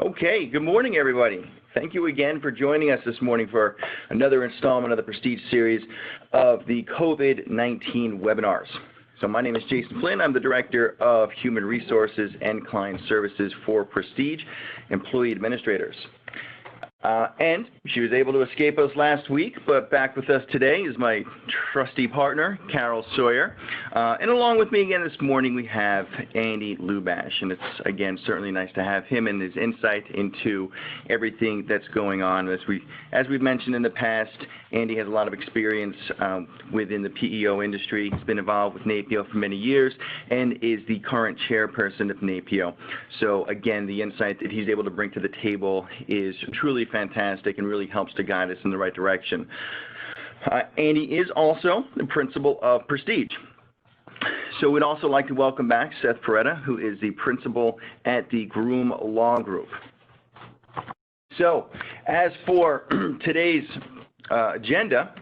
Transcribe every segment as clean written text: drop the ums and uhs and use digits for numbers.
Okay, good morning, everybody. Thank you again for joining us this morning for another installment of the Prestige series of the COVID-19 webinars. So my name is Jason Flynn. I'm the Director of Human Resources and Client Services for Prestige Employee Administrators. And she was able to escape us last week, but back with us today is my trusty partner, Carol Sawyer. And along with me again this morning, we have Andy Lubash. And it's, again, certainly nice to have him and his insight into everything that's going on. As we've mentioned in the past, Andy has a lot of experience within the PEO industry. He's been involved with NAPIO for many years and is the current chairperson of NAPIO. So, again, the insight that he's able to bring to the table is truly fantastic and really helps to guide us in the right direction. Andy is also the principal of Prestige. So we'd also like to welcome back Seth Peretta, who is the principal at the Groom Law Group. So as for today's agenda,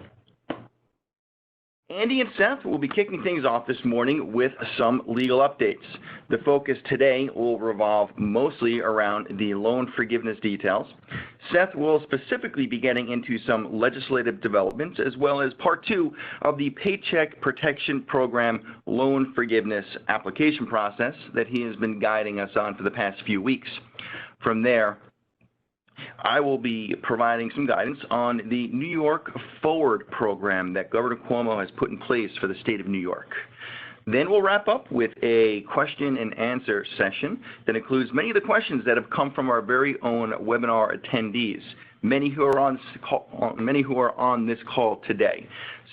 Andy and Seth will be kicking things off this morning with some legal updates. The focus today will revolve mostly around the loan forgiveness details. Seth will specifically be getting into some legislative developments as well as part 2 of the Paycheck Protection Program loan forgiveness application process that he has been guiding us on for the past few weeks. From there, I will be providing some guidance on the New York Forward program that Governor Cuomo has put in place for the state of New York. Then we'll wrap up with a question and answer session that includes many of the questions that have come from our very own webinar attendees, many who are on this call today.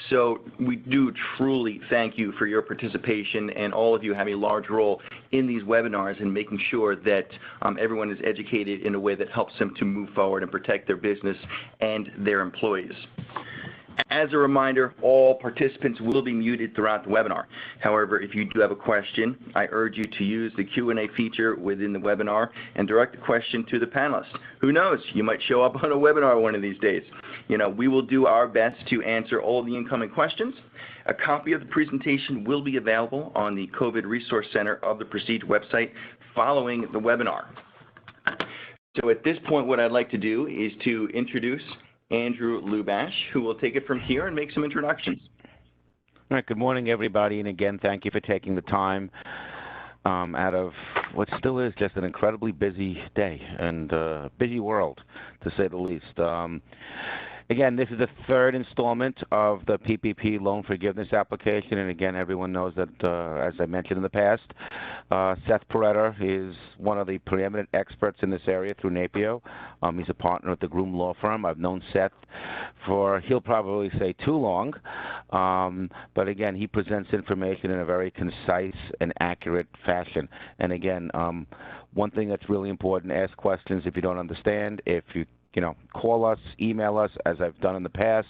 So we do truly thank you for your participation, and all of you have a large role in these webinars in making sure that everyone is educated in a way that helps them to move forward and protect their business and their employees. As a reminder, all participants will be muted throughout the webinar. However, if you do have a question, I urge you to use the Q&A feature within the webinar and direct the question to the panelist. Who knows, you might show up on a webinar one of these days. You know, we will do our best to answer all the incoming questions. A copy of the presentation will be available on the COVID Resource Center of the Prestige website following the webinar. So at this point, what I'd like to do is to introduce Andrew Lubash, who will take it from here and make some introductions. All right, good morning, everybody, and again, thank you for taking the time out of what still is just an incredibly busy day and busy world, to say the least. Again, this is the third installment of the PPP loan forgiveness application, and again, everyone knows that, as I mentioned in the past, Seth Peretta is one of the preeminent experts in this area through NAPIO. He's a partner at the Groom Law Firm. I've known Seth for, he'll probably say too long, but again, he presents information in a very concise and accurate fashion. And again, one thing that's really important, ask questions if you don't understand. If you call us, email us, as I've done in the past.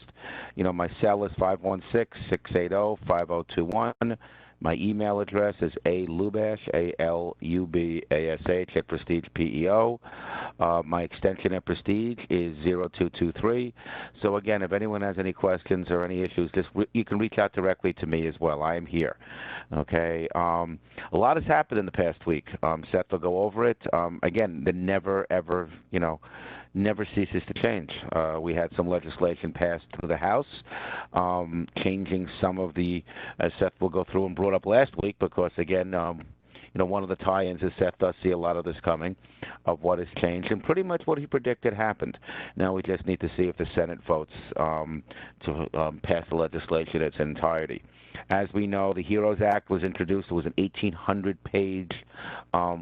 My cell is 516-680-5021. My email address is alubash, A-L-U-B-A-S-H, at Prestige PEO. My extension at Prestige is 0223. So again, if anyone has any questions or any issues, you can reach out directly to me as well. I am here. Okay. A lot has happened in the past week. Seth will go over it. Again, the never, ever, never ceases to change. We had some legislation passed through the House, changing some of the, as Seth will go through and brought up last week, because again, one of the tie-ins is Seth does see a lot of this coming, of what has changed, and pretty much what he predicted happened. Now we just need to see if the Senate votes to pass the legislation in its entirety. As we know, the HEROES Act was introduced. It was an 1,800-page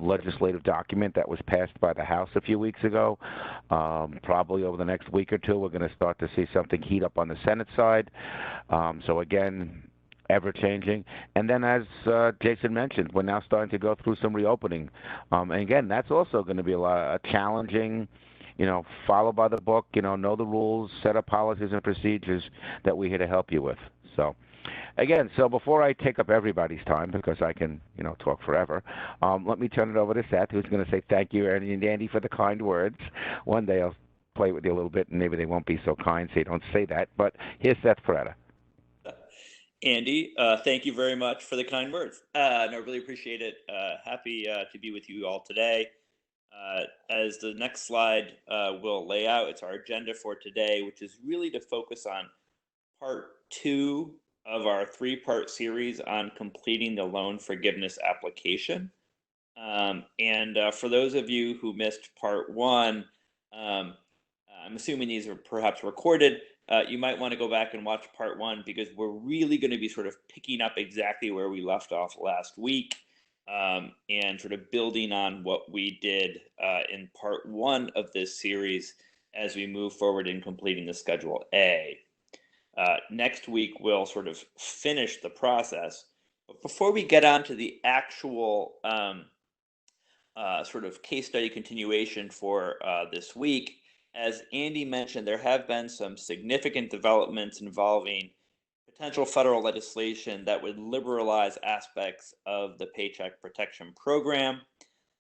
legislative document that was passed by the House a few weeks ago. Probably over the next week or two, we're going to start to see something heat up on the Senate side. So again, ever-changing. And then, as Jason mentioned, we're now starting to go through some reopening. And again, that's also going to be a challenging, follow by the book, know the rules, set up policies and procedures that we're here to help you with. So again, so before I take up everybody's time, because I can, talk forever, let me turn it over to Seth, who's going to say thank you, Ernie and Andy, for the kind words. One day I'll play with you a little bit, and maybe they won't be so kind, so you don't say that. But here's Seth Peretta. Andy, thank you very much for the kind words. I really appreciate it. Happy to be with you all today. As the next slide will lay out, it's our agenda for today, which is really to focus on part 2 of our 3-part series on completing the loan forgiveness application. And for those of you who missed part 1, I'm assuming these are perhaps recorded. You might want to go back and watch part 1 because we're really going to be sort of picking up exactly where we left off last week, and sort of building on what we did in part 1 of this series as we move forward in completing the Schedule A. Next week, we'll sort of finish the process. But before we get on to the actual sort of case study continuation for this week, as Andy mentioned, there have been some significant developments involving potential federal legislation that would liberalize aspects of the Paycheck Protection Program.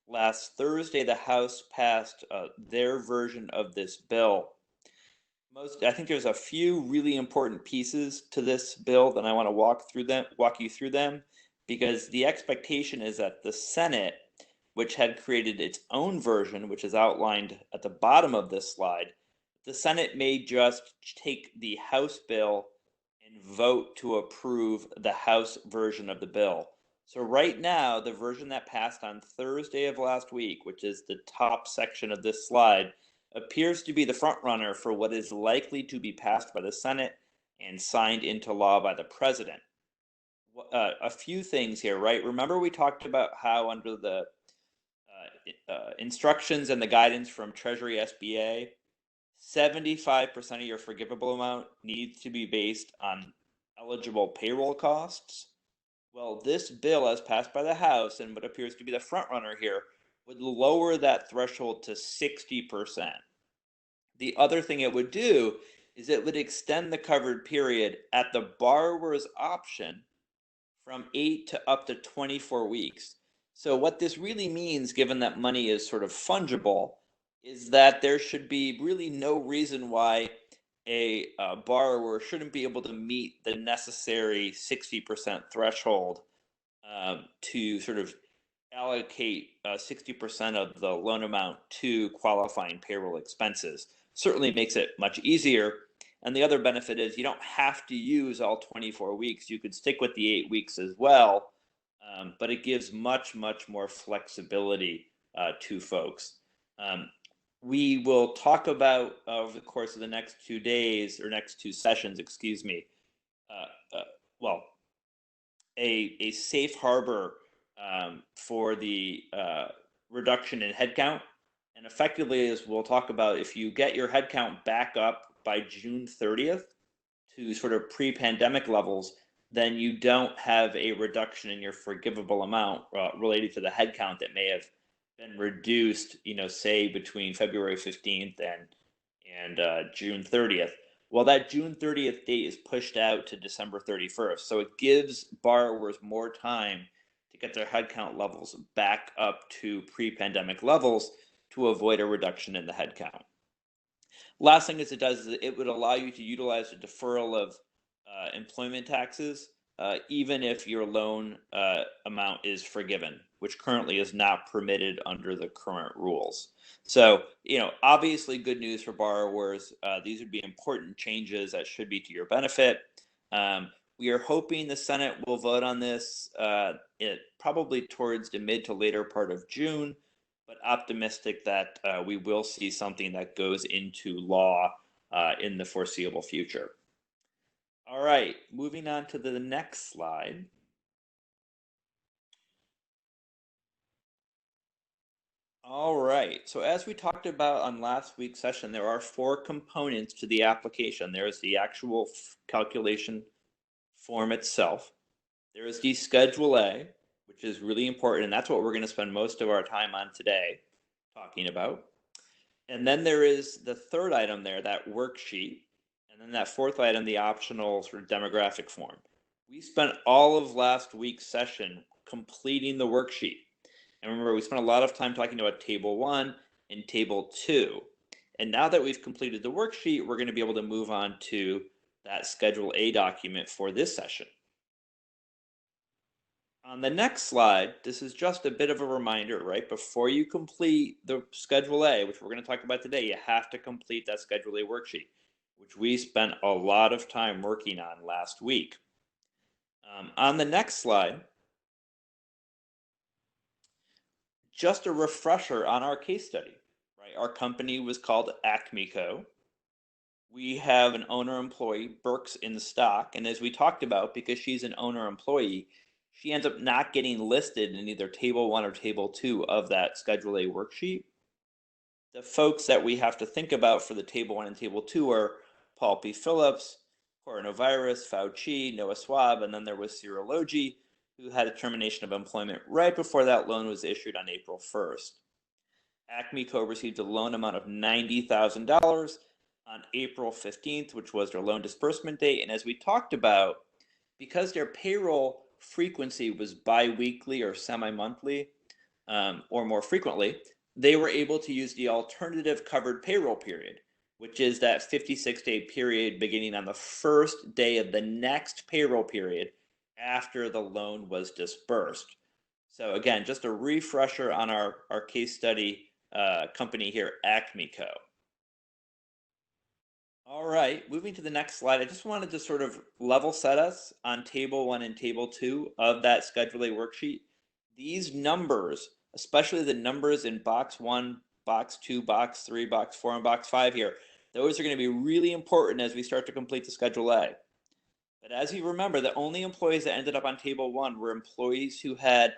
Last Thursday, the House passed their version of this bill. I think there's a few really important pieces to this bill that I want to walk you through them, because the expectation is that the Senate, which had created its own version, which is outlined at the bottom of this slide, the Senate may just take the House bill and vote to approve the House version of the bill. So right now, the version that passed on Thursday of last week, which is the top section of this slide, appears to be the front runner for what is likely to be passed by the Senate and signed into law by the president. A few things here, right? Remember we talked about how under the instructions and the guidance from Treasury SBA, 75% of your forgivable amount needs to be based on eligible payroll costs. Well, this bill, as passed by the House and what appears to be the front runner here, would lower that threshold to 60%. The other thing it would do is it would extend the covered period at the borrower's option from 8 to up to 24 weeks. So what this really means, given that money is sort of fungible, is that there should be really no reason why a borrower shouldn't be able to meet the necessary 60% threshold to sort of allocate 60% of the loan amount to qualifying payroll expenses. Certainly makes it much easier. And the other benefit is you don't have to use all 24 weeks. You could stick with the 8 weeks as well, but it gives much, much more flexibility to folks. We will talk about over the course of the next 2 days, or next 2 sessions, excuse me, a safe harbor for the reduction in headcount. And effectively, as we'll talk about, if you get your headcount back up by June 30th to sort of pre-pandemic levels, then you don't have a reduction in your forgivable amount related to the headcount that may have been reduced, say between February 15th and June 30th. Well, that June 30th date is pushed out to December 31st. So it gives borrowers more time to get their headcount levels back up to pre-pandemic levels to avoid a reduction in the headcount. Last thing it does is it would allow you to utilize a deferral of employment taxes, even if your loan amount is forgiven, which currently is not permitted under the current rules. So, obviously good news for borrowers. These would be important changes that should be to your benefit. We are hoping the Senate will vote on this probably towards the mid to later part of June, but optimistic that we will see something that goes into law in the foreseeable future. All right, moving on to the next slide. All right, so as we talked about on last week's session, there are 4 components to the application. There is the actual calculation form itself. There is the Schedule A, which is really important, and that's what we're going to spend most of our time on today talking about. And then there is the third item there, that worksheet, and then that fourth item, the optional sort of demographic form. We spent all of last week's session completing the worksheet. And remember, we spent a lot of time talking about Table 1 and Table 2. And now that we've completed the worksheet, we're going to be able to move on to that Schedule A document for this session. On the next slide, this is just a bit of a reminder, right? Before you complete the Schedule A, which we're going to talk about today, you have to complete that Schedule A worksheet, which we spent a lot of time working on last week. On the next slide, just a refresher on our case study, right? Our company was called Acme Co. We have an owner-employee, Burks, in the stock, and as we talked about, because she's an owner-employee, she ends up not getting listed in either Table 1 or Table 2 of that Schedule A worksheet. The folks that we have to think about for the Table 1 and Table 2 are Paul P. Phillips, coronavirus, Fauci, Noah Schwab, and then there was Cyril Logi, who had a termination of employment right before that loan was issued on April 1st. Acme Co. received a loan amount of $90,000 on April 15th, which was their loan disbursement date. And as we talked about, because their payroll frequency was bi-weekly or semi-monthly, or more frequently, they were able to use the alternative covered payroll period, which is that 56-day period beginning on the first day of the next payroll period after the loan was disbursed. So again, just a refresher on our case study company here, Acme Co. All right, moving to the next slide, I just wanted to sort of level set us on Table 1 and Table 2 of that Schedule A worksheet. These numbers, especially the numbers in Box 1, Box 2, Box 3, Box 4, and Box 5 here, those are going to be really important as we start to complete the Schedule A. But as you remember, the only employees that ended up on Table 1 were employees who had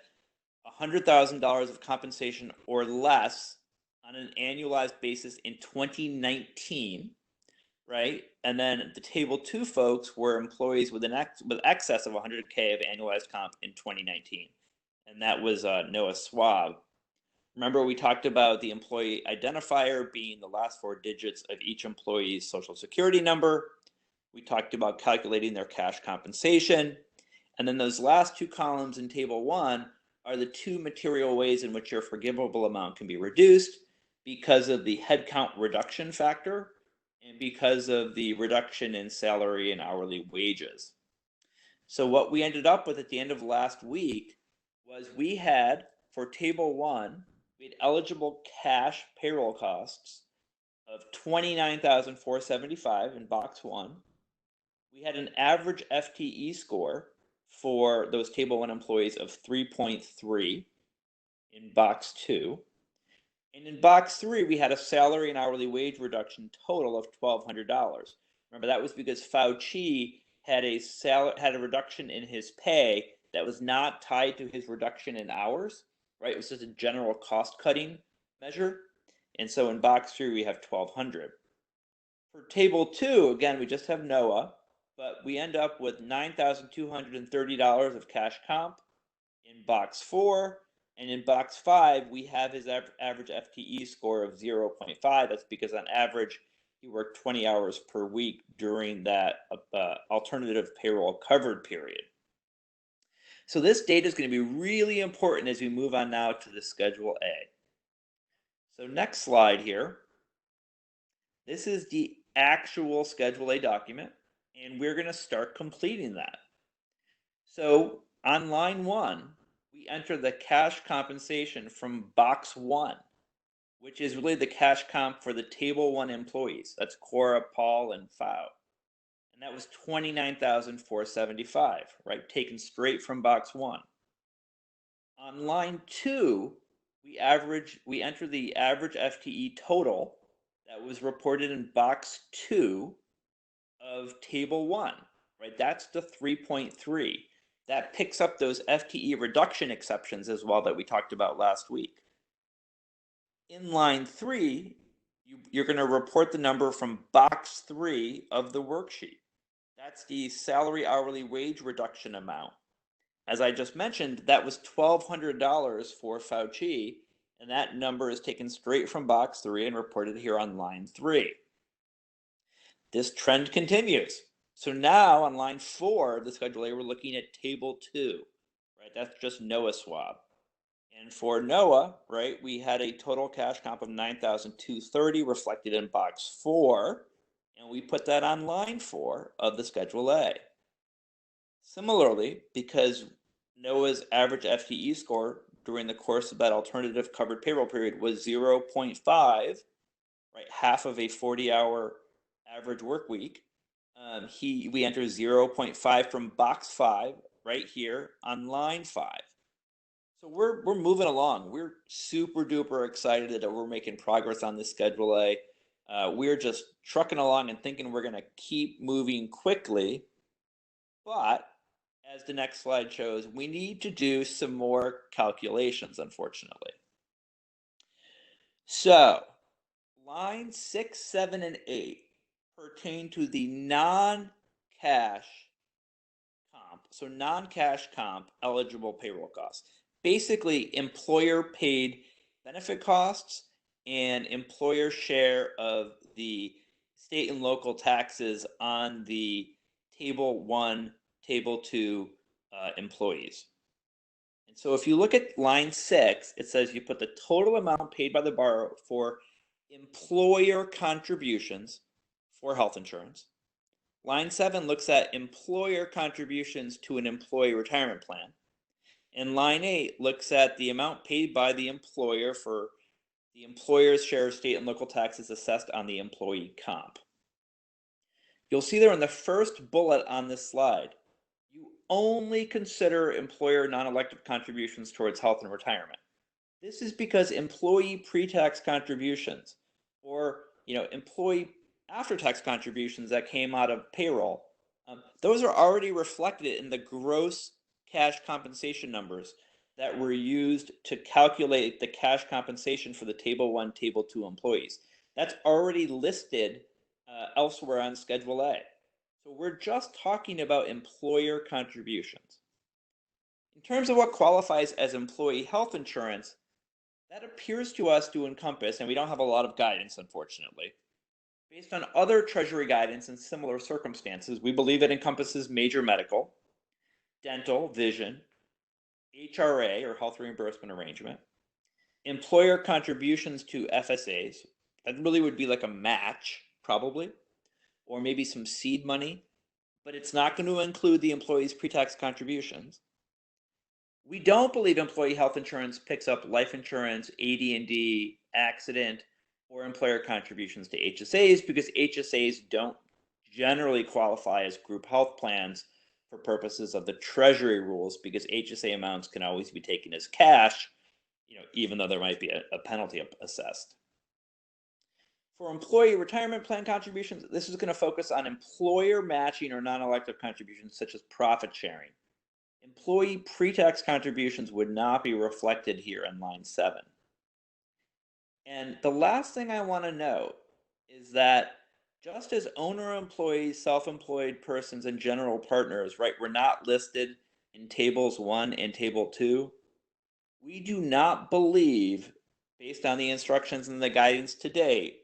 $100,000 of compensation or less on an annualized basis in 2019. Right, and then the Table 2 folks were employees with excess of 100K of annualized comp in 2019, and that was Noah Schwab. Remember, we talked about the employee identifier being the last 4 digits of each employee's social security number. We talked about calculating their cash compensation, and then those last 2 columns in Table 1 are the 2 material ways in which your forgivable amount can be reduced because of the headcount reduction factor and because of the reduction in salary and hourly wages. So what we ended up with at the end of last week was we had, for Table 1, we had eligible cash payroll costs of $29,475 in Box 1. We had an average FTE score for those Table 1 employees of 3.3 in Box 2. And in Box 3, we had a salary and hourly wage reduction total of $1,200. Remember, that was because Fauci had a reduction in his pay that was not tied to his reduction in hours, right? It was just a general cost-cutting measure. And so in Box 3, we have $1,200. For Table 2, again, we just have Noah, but we end up with $9,230 of cash comp in Box 4. And in Box 5, we have his average FTE score of 0.5. That's because on average, he worked 20 hours per week during that alternative payroll covered period. So this data is going to be really important as we move on now to the Schedule A. So next slide here. This is the actual Schedule A document, and we're going to start completing that. So on line 1, we enter the cash compensation from Box 1, which is really the cash comp for the Table 1 employees. That's Cora, Paul, and Fau. And that was $29,475, right? Taken straight from Box 1. On line 2, we enter the average FTE total that was reported in Box 2 of Table 1, right? That's the 3.3. That picks up those FTE reduction exceptions as well that we talked about last week. In line 3, you're going to report the number from Box 3 of the worksheet. That's the salary hourly wage reduction amount. As I just mentioned, that was $1,200 for Fauci, and that number is taken straight from Box 3 and reported here on line 3. This trend continues. So now on line 4 of the Schedule A, we're looking at Table 2, right? That's just Noah Schwab. And for Noah, right, we had a total cash comp of $9,230 reflected in Box 4, and we put that on line 4 of the Schedule A. Similarly, because Noah's average FTE score during the course of that alternative covered payroll period was 0.5, right? Half of a 40-hour average work week. We enter 0.5 from box 5 right here on line 5. So we're moving along. We're super duper excited that we're making progress on this Schedule A. We're just trucking along and thinking we're going to keep moving quickly. But as the next slide shows, we need to do some more calculations, unfortunately. So lines 6, 7, and 8 pertain to the non-cash comp. So non-cash comp eligible payroll costs. Basically, employer paid benefit costs and employer share of the state and local taxes on the Table 1, Table 2 employees. And so if you look at line 6, it says you put the total amount paid by the borrower for employer contributions for health insurance. Line 7 looks at employer contributions to an employee retirement plan. And line 8 looks at the amount paid by the employer for the employer's share of state and local taxes assessed on the employee comp. You'll see there in the first bullet on this slide, you only consider employer non-elective contributions towards health and retirement. This is because employee pre-tax contributions or employee after-tax contributions that came out of payroll, those are already reflected in the gross cash compensation numbers that were used to calculate the cash compensation for the Table 1, Table 2 employees. That's already listed elsewhere on Schedule A. So we're just talking about employer contributions. In terms of what qualifies as employee health insurance, that appears to us to encompass, and we don't have a lot of guidance, unfortunately. Based on other Treasury guidance in similar circumstances, we believe it encompasses major medical, dental, vision, HRA or health reimbursement arrangement, employer contributions to FSAs. That really would be like a match, probably, or maybe some seed money, but it's not going to include the employee's pre-tax contributions. We don't believe employee health insurance picks up life insurance, AD&D, accident, or employer contributions to HSAs because HSAs don't generally qualify as group health plans for purposes of the Treasury rules because HSA amounts can always be taken as cash, even though there might be a penalty assessed. For employee retirement plan contributions, this is going to focus on employer matching or non-elective contributions such as profit sharing. Employee pre-tax contributions would not be reflected here in line 7. And the last thing I want to note is that just as owner employees, self-employed persons, and general partners, right, were not listed in Tables 1 and Table 2, we do not believe, based on the instructions and the guidance to date,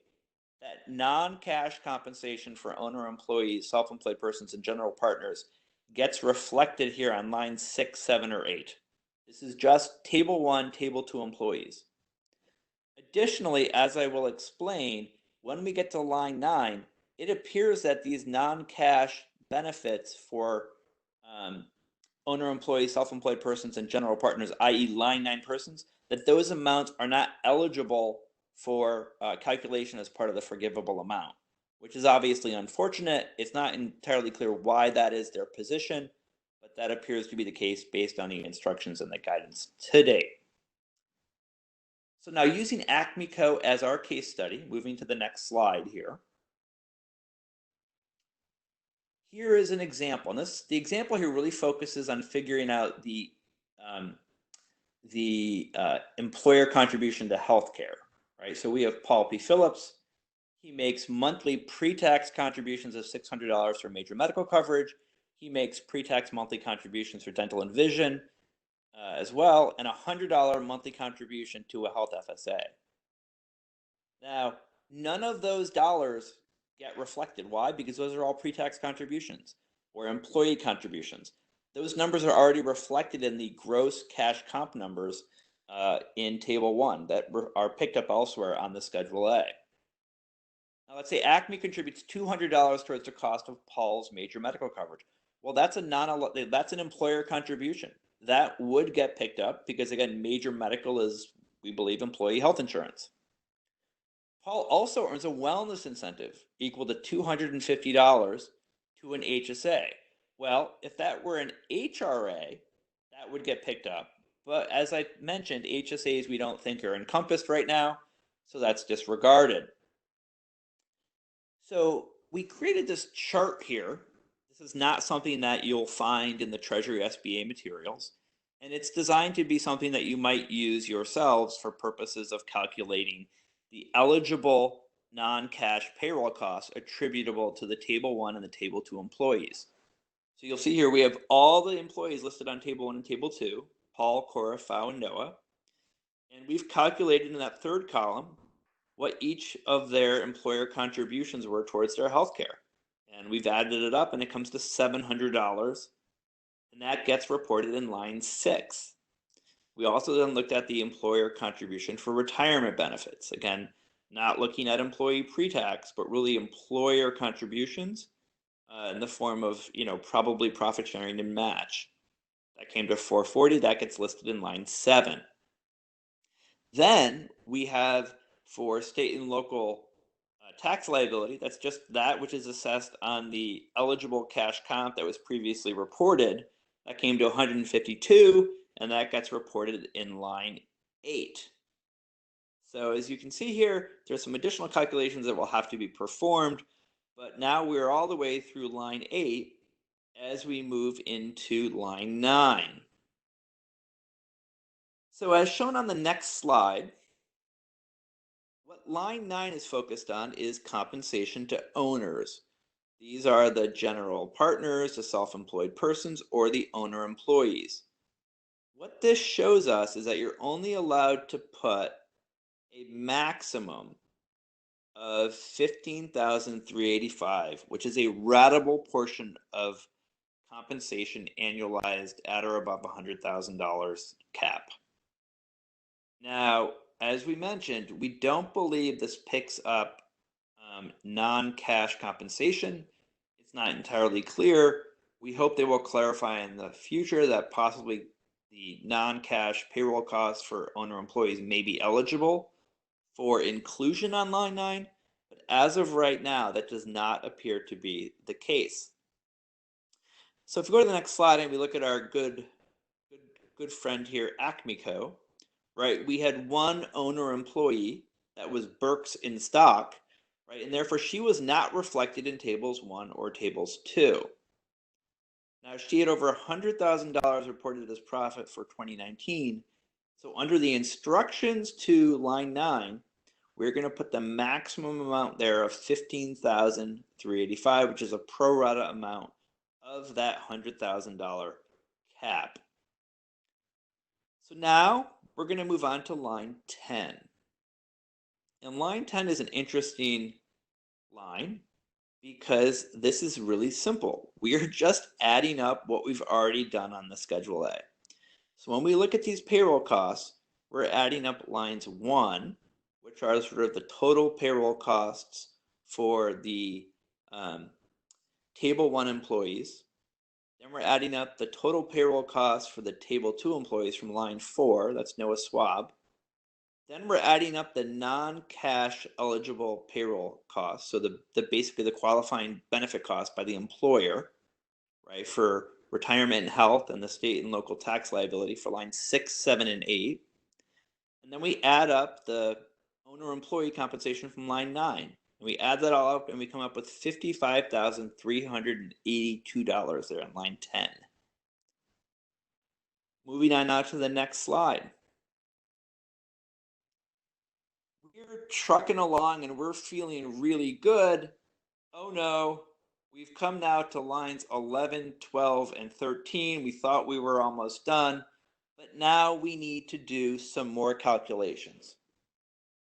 that non-cash compensation for owner employees, self-employed persons, and general partners gets reflected here on lines 6, 7, or 8. This is just Table 1, Table 2 employees. Additionally, as I will explain, when we get to line 9, it appears that these non-cash benefits for owner employees, self-employed persons, and general partners, i.e. line 9 persons, that those amounts are not eligible for calculation as part of the forgivable amount, which is obviously unfortunate. It's not entirely clear why that is their position, but that appears to be the case based on the instructions and the guidance to date. So now using Acme Co. as our case study, moving to the next slide here. Here is an example, and the example here really focuses on figuring out the employer contribution to healthcare, right? So we have Paul P. Phillips. He makes monthly pre-tax contributions of $600 for major medical coverage. He makes pre-tax monthly contributions for dental and vision as well, and a $100 monthly contribution to a health FSA. Now, none of those dollars get reflected. Why? Because those are all pre-tax contributions or employee contributions. Those numbers are already reflected in the gross cash comp numbers in Table 1 that are picked up elsewhere on the Schedule A. Now, let's say Acme contributes $200 towards the cost of Paul's major medical coverage. Well, that's an employer contribution. that would get picked up because, again, major medical is, we believe, employee health insurance. Paul also earns a wellness incentive equal to $250 to an HSA. Well, if that were an HRA, that would get picked up. But as I mentioned, HSAs we don't think are encompassed right now, so that's disregarded. So we created this chart here. This is not something that you'll find in the Treasury SBA materials, and it's designed to be something that you might use yourselves for purposes of calculating the eligible non-cash payroll costs attributable to the Table 1 and the Table 2 employees. So you'll see here we have all the employees listed on Table 1 and Table 2, Paul, Cora, Fau, and Noah. And we've calculated in that third column what each of their employer contributions were towards their health care. And we've added it up and it comes to $700. And that gets reported in line 6. We also then looked at the employer contribution for retirement benefits. Again, not looking at employee pre-tax, but really employer contributions in the form of, probably profit sharing and match. That came to $440. That gets listed in line 7. Then we have for state and local tax liability, that's just that which is assessed on the eligible cash comp that was previously reported. That came to $152, and that gets reported in line 8. So as you can see here, there's some additional calculations that will have to be performed, but now we're all the way through line 8 as we move into line 9. So as shown on the next slide, what line 9 is focused on is compensation to owners. These are the general partners, the self-employed persons, or the owner employees. What this shows us is that you're only allowed to put a maximum of $15,385, which is a ratable portion of compensation annualized at or above $100,000 cap. Now, as we mentioned, we don't believe this picks up non-cash compensation. It's not entirely clear. We hope they will clarify in the future that possibly the non-cash payroll costs for owner employees may be eligible for inclusion on line 9, but as of right now, that does not appear to be the case. So if we go to the next slide and we look at our good friend here, Acme Co., right? We had one owner employee that was Burks in stock, right? And therefore she was not reflected in tables 1 or tables 2. Now she had over $100,000 reported as profit for 2019. So under the instructions to line 9, we're going to put the maximum amount there of $15,385, which is a pro rata amount of that $100,000 cap. So now we're going to move on to line 10. And line 10 is an interesting line because this is really simple. We are just adding up what we've already done on the Schedule A. So when we look at these payroll costs, we're adding up lines 1, which are sort of the total payroll costs for the Table 1 employees. Then we're adding up the total payroll costs for the Table 2 employees from line 4, that's Noah Schwab. Then we're adding up the non-cash eligible payroll costs, so basically the qualifying benefit cost by the employer, right, for retirement and health and the state and local tax liability for lines 6, 7, and 8. And then we add up the owner employee compensation from line 9. And we add that all up and we come up with $55,382 there on line 10. Moving on now to the next slide. We're trucking along and we're feeling really good. Oh no, we've come now to lines 11, 12, and 13. We thought we were almost done, but now we need to do some more calculations.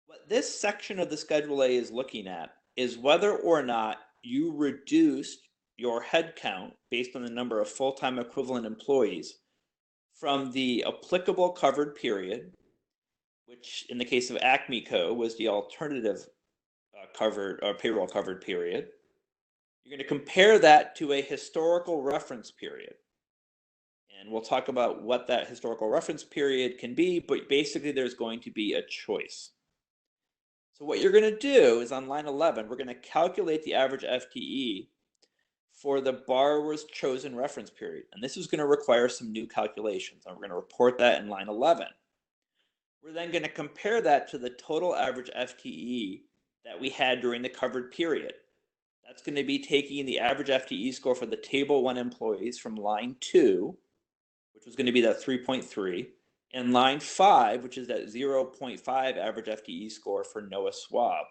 What this section of the Schedule A is looking at is whether or not you reduced your head count based on the number of full-time equivalent employees from the applicable covered period, which in the case of Acme Co. was the alternative covered or payroll covered period. You're going to compare that to a historical reference period. And we'll talk about what that historical reference period can be, but basically there's going to be a choice. So what you're going to do is on line 11, we're going to calculate the average FTE for the borrower's chosen reference period. And this is going to require some new calculations. And we're going to report that in line 11. We're then going to compare that to the total average FTE that we had during the covered period. That's going to be taking the average FTE score for the table 1 employees from line 2, which was going to be that 3.3, and line 5, which is that 0.5 average FTE score for Noah Schwab.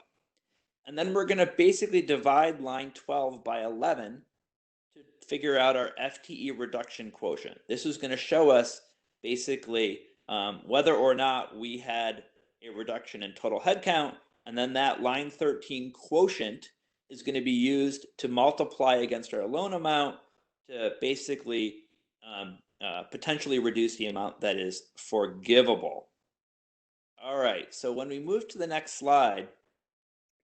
And then we're going to basically divide line 12 by 11 to figure out our FTE reduction quotient. This is going to show us basically whether or not we had a reduction in total headcount, and then that line 13 quotient is going to be used to multiply against our loan amount to basically potentially reduce the amount that is forgivable. All right, so when we move to the next slide,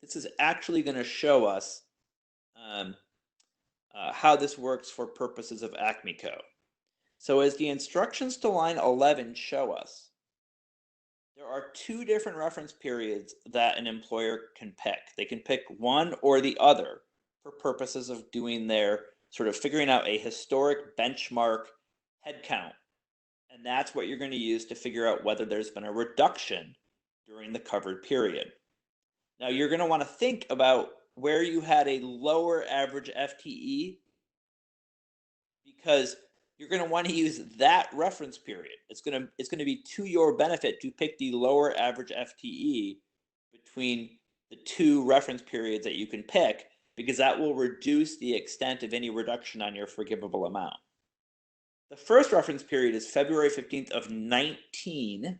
this is actually going to show us how this works for purposes of Acme Co. So as the instructions to line 11 show us, there are 2 different reference periods that an employer can pick. They can pick one or the other for purposes of doing their sort of figuring out a historic benchmark headcount. And that's what you're going to use to figure out whether there's been a reduction during the covered period. Now you're going to want to think about where you had a lower average FTE, because you're going to want to use that reference period. It's going to be to your benefit to pick the lower average FTE between the 2 reference periods that you can pick, because that will reduce the extent of any reduction on your forgivable amount. The first reference period is February 15th of 19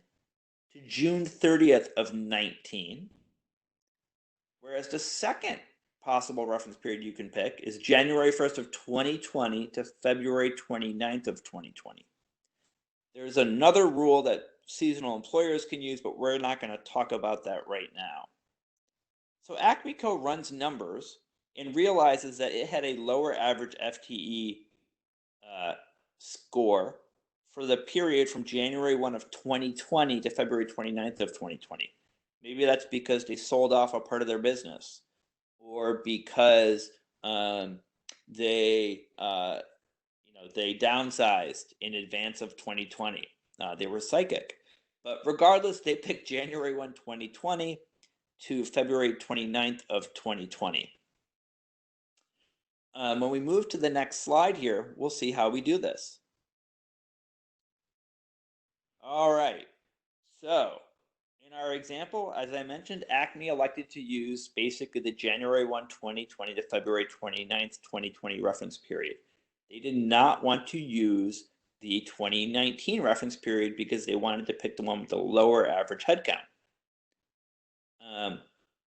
to June 30th of 19, whereas the second possible reference period you can pick is January 1st of 2020 to February 29th of 2020. There's another rule that seasonal employers can use, but we're not going to talk about that right now. So Acme Co. runs numbers and realizes that it had a lower average FTE score for the period from January 1 of 2020 to February 29th of 2020. Maybe that's because they sold off a part of their business, or because they downsized in advance of 2020. They were psychic. But regardless, they picked January 1, 2020 to February 29th of 2020. When we move to the next slide here, we'll see how we do this. All right, so in our example, as I mentioned, Acme elected to use basically the January 1, 2020 to February 29th, 2020 reference period. They did not want to use the 2019 reference period because they wanted to pick the one with the lower average headcount.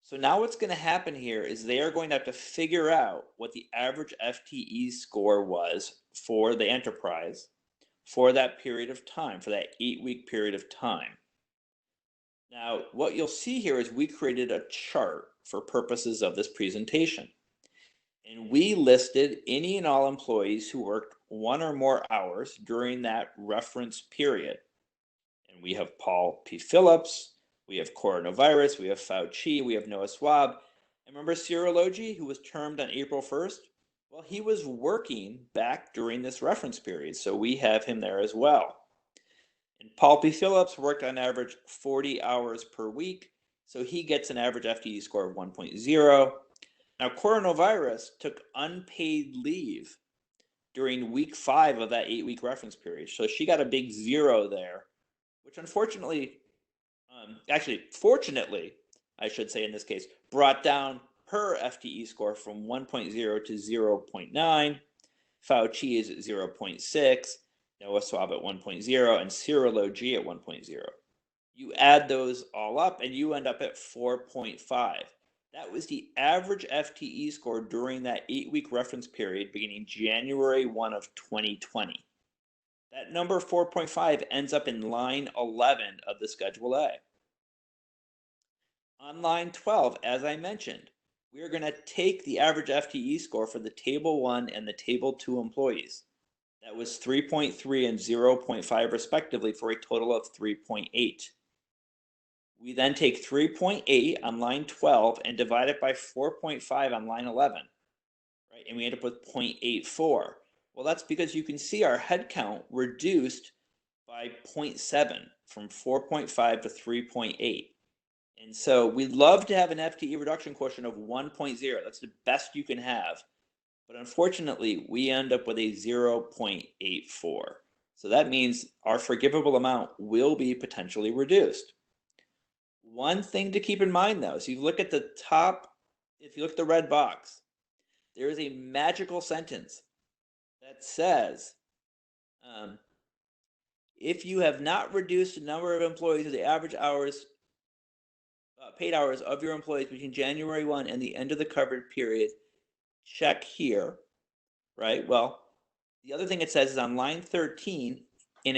So now what's going to happen here is they are going to have to figure out what the average FTE score was for the enterprise for that period of time, for that 8-week period of time. Now, what you'll see here is we created a chart for purposes of this presentation. And we listed any and all employees who worked 1 or more hours during that reference period. And we have Paul P. Phillips, we have coronavirus, we have Fauci, we have Noah Schwab. And remember serology, who was termed on April 1st? Well, he was working back during this reference period, so we have him there as well. And Paul P. Phillips worked on average 40 hours per week, so he gets an average FTE score of 1.0. Now, coronavirus took unpaid leave during week 5 of that 8-week reference period, so she got a big 0 there, which unfortunately, fortunately, I should say in this case, brought down her FTE score from 1.0 to 0.9. Fauci is at 0.6. Noah Schwab at 1.0, and serology at 1.0. You add those all up and you end up at 4.5. That was the average FTE score during that 8-week reference period beginning January 1 of 2020. That number 4.5 ends up in line 11 of the Schedule A. On line 12, as I mentioned, we are going to take the average FTE score for the Table 1 and the Table 2 employees. That was 3.3 and 0.5 respectively, for a total of 3.8. We then take 3.8 on line 12 and divide it by 4.5 on line 11, right? And we end up with 0.84. Well, that's because you can see our head count reduced by 0.7 from 4.5 to 3.8. And so we'd love to have an FTE reduction quotient of 1.0. That's the best you can have. But unfortunately, we end up with a 0.84. So that means our forgivable amount will be potentially reduced. One thing to keep in mind, though, is you look at the top, if you look at the red box, there is a magical sentence that says, if you have not reduced the number of employees or the average hours, paid hours of your employees between January 1 and the end of the covered period, check here, right? Well, the other thing it says is on line 13, at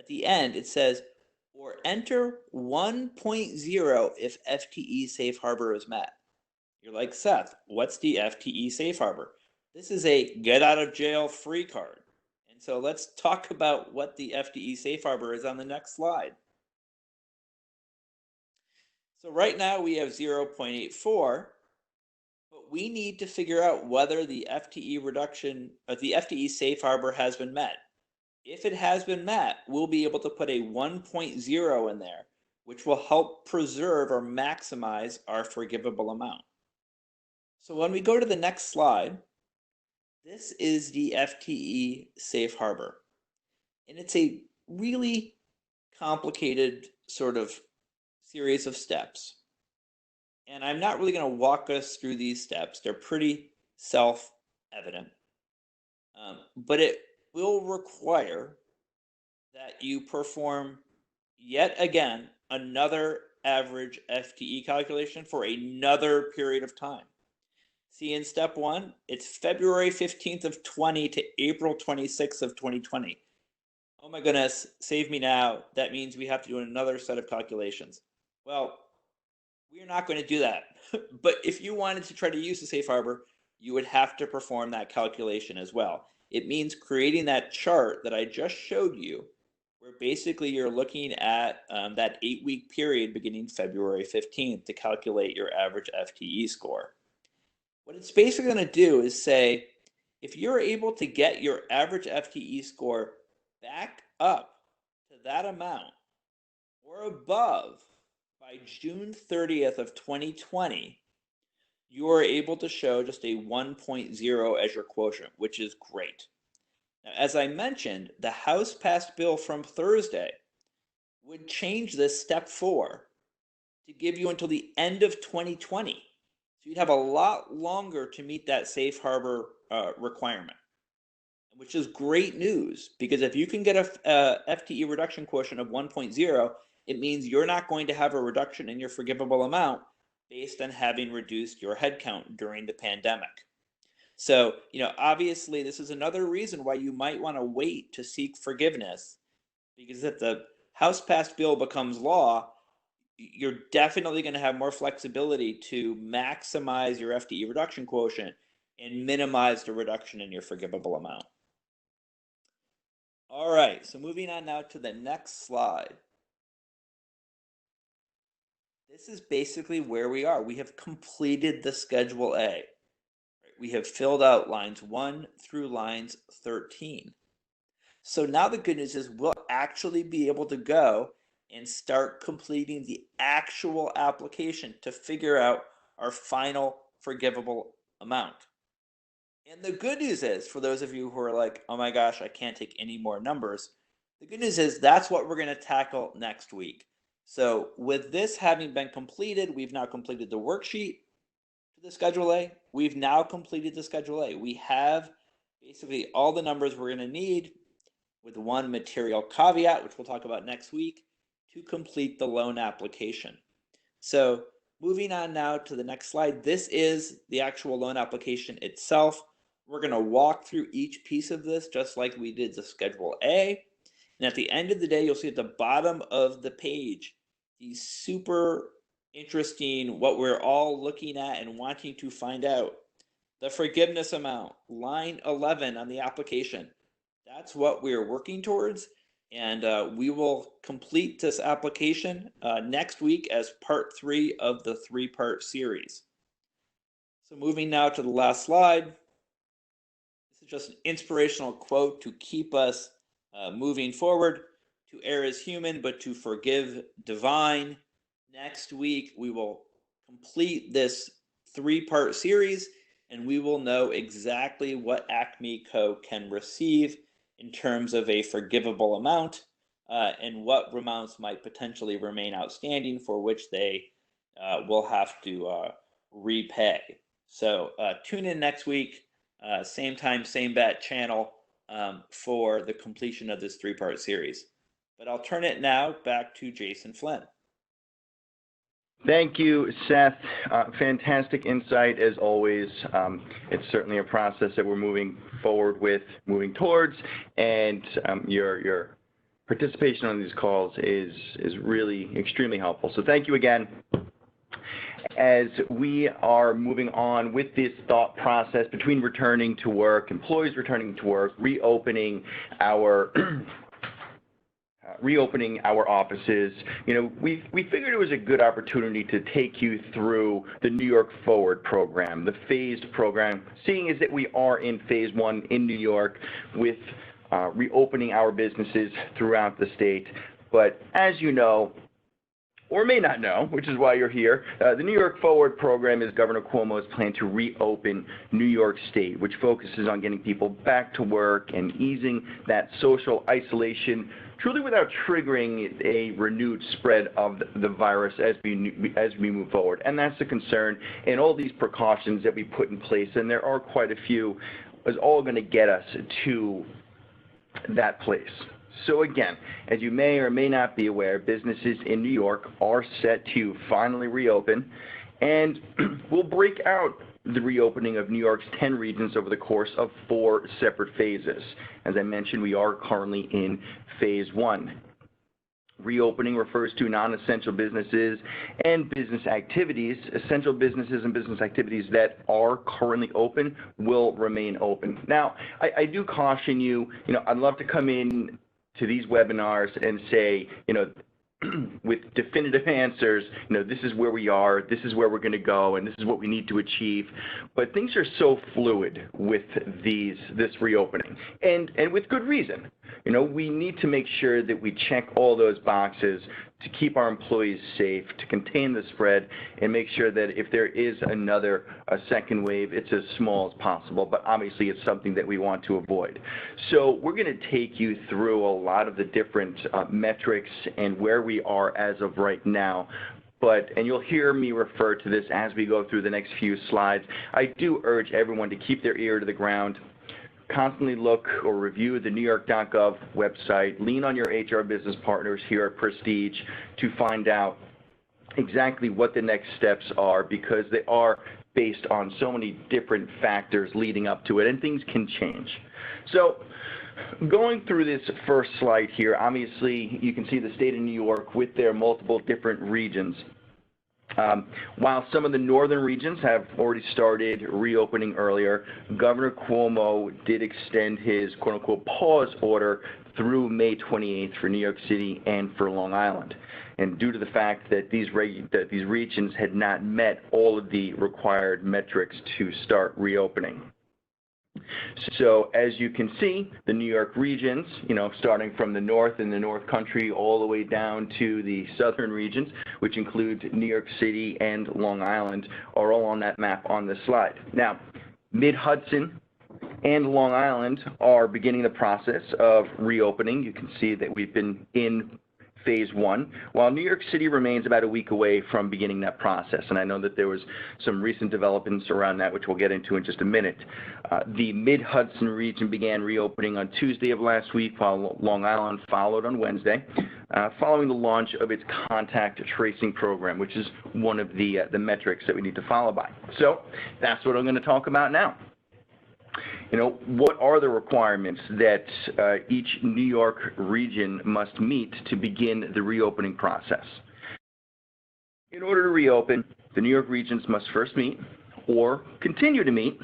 the end, it says, or enter 1.0 if FTE Safe Harbor is met. You're like, Seth, what's the FTE Safe Harbor? This is a get out of jail free card. And so let's talk about what the FTE Safe Harbor is on the next slide. So right now we have 0.84, but we need to figure out whether the FTE reduction or the FTE Safe Harbor has been met. If it has been met, we'll be able to put a 1.0 in there, which will help preserve or maximize our forgivable amount. So when we go to the next slide, this is the FTE Safe Harbor. And it's a really complicated sort of series of steps. And I'm not really going to walk us through these steps. They're pretty self-evident. But it will require that you perform yet again another average FTE calculation for another period of time. See, in step one, it's February 15th of 20 to April 26th of 2020. Oh my goodness, save me now. That means we have to do another set of calculations. Well, we're not going to do that. But if you wanted to try to use the safe harbor, you would have to perform that calculation as well. It means creating that chart that I just showed you, where basically you're looking at that 8-week period beginning February 15th to calculate your average FTE score. What it's basically going to do is say, if you're able to get your average FTE score back up to that amount or above by June 30th of 2020, you are able to show just a 1.0 as your quotient, which is great. Now, as I mentioned, the House passed bill from Thursday would change this step 4 to give you until the end of 2020. So you'd have a lot longer to meet that safe harbor requirement, which is great news, because if you can get a FTE reduction quotient of 1.0, it means you're not going to have a reduction in your forgivable amount based on having reduced your headcount during the pandemic. So, obviously this is another reason why you might want to wait to seek forgiveness, because if the House passed bill becomes law, you're definitely going to have more flexibility to maximize your FTE reduction quotient and minimize the reduction in your forgivable amount. All right, so moving on now to the next slide. This is basically where we are. We have completed the Schedule A. We have filled out lines 1 through lines 13. So now the good news is we'll actually be able to go and start completing the actual application to figure out our final forgivable amount. And the good news is, for those of you who are like, oh my gosh, I can't take any more numbers, the good news is that's what we're going to tackle next week. So with this having been completed, we've now completed the worksheet to the Schedule A. We've now completed the Schedule A. We have basically all the numbers we're going to need, with one material caveat, which we'll talk about next week, to complete the loan application. So moving on now to the next slide, this is the actual loan application itself. We're going to walk through each piece of this just like we did the Schedule A. And at the end of the day, you'll see at the bottom of the page these super interesting, what we're all looking at and wanting to find out. the forgiveness amount, line 11 on the application. That's what we're working towards, and we will complete this application next week as part 3 of the 3-part series. So moving now to the last slide. This is just an inspirational quote to keep us moving forward. To err is human, but to forgive divine. Next week, we will complete this 3-part series, and we will know exactly what Acme Co. can receive in terms of a forgivable amount and what amounts might potentially remain outstanding for which they will have to repay. So tune in next week, same time, same bat channel for the completion of this 3-part series. But I'll turn it now back to Jason Flynn. Thank you, Seth. Fantastic insight as always. It's certainly a process that we're moving forward with, moving towards, and your participation on these calls is really extremely helpful. So thank you again. As we are moving on with this thought process between returning to work, employees returning to work, reopening our offices, we figured it was a good opportunity to take you through the New York Forward program, the phased program, seeing as that we are in phase 1 in New York with reopening our businesses throughout the state. But as you know, or may not know, which is why you're here, the New York Forward program is Governor Cuomo's plan to reopen New York State, which focuses on getting people back to work and easing that social isolation, truly without triggering a renewed spread of the virus as we move forward. And that's the concern, and all these precautions that we put in place, and there are quite a few, is all going to get us to that place. So again, as you may or may not be aware, businesses in New York are set to finally reopen, and we'll break out the reopening of New York's 10 regions over the course of 4 separate phases. As I mentioned, we are currently in phase 1. Reopening refers to non-essential businesses and business activities. Essential businesses and business activities that are currently open will remain open. Now, I do caution you, I'd love to come in to these webinars and say, with definitive answers, this is where we are, this is where we're going to go, and this is what we need to achieve. But things are so fluid with this reopening, and with good reason. We need to make sure that we check all those boxes to keep our employees safe, to contain the spread, and make sure that if there is a second wave, it's as small as possible. But obviously, it's something that we want to avoid. So we're going to take you through a lot of the different metrics and where we are as of right now. And you'll hear me refer to this as we go through the next few slides. I do urge everyone to keep their ear to the ground. Constantly look or review the NewYork.gov website. Lean on your HR business partners here at Prestige to find out exactly what the next steps are, because they are based on so many different factors leading up to it, and things can change. So going through this first slide here, obviously you can see the state of New York with their multiple different regions. While some of the northern regions have already started reopening earlier, Governor Cuomo did extend his quote-unquote pause order through May 28th for New York City and for Long Island. And due to the fact that these regions had not met all of the required metrics to start reopening. So as you can see, the New York regions, starting from the north in the North Country all the way down to the southern regions, which include New York City and Long Island, are all on that map on this slide. Now, Mid-Hudson and Long Island are beginning the process of reopening. You can see that we've been in phase 1, while New York City remains about a week away from beginning that process. And I know that there was some recent developments around that, which we'll get into in just a minute. The Mid-Hudson region began reopening on Tuesday of last week, while Long Island followed on Wednesday, following the launch of its contact tracing program, which is one of the metrics that we need to follow by. So that's what I'm going to talk about now. What are the requirements that each New York region must meet to begin the reopening process? In order to reopen, the New York regions must first meet or continue to meet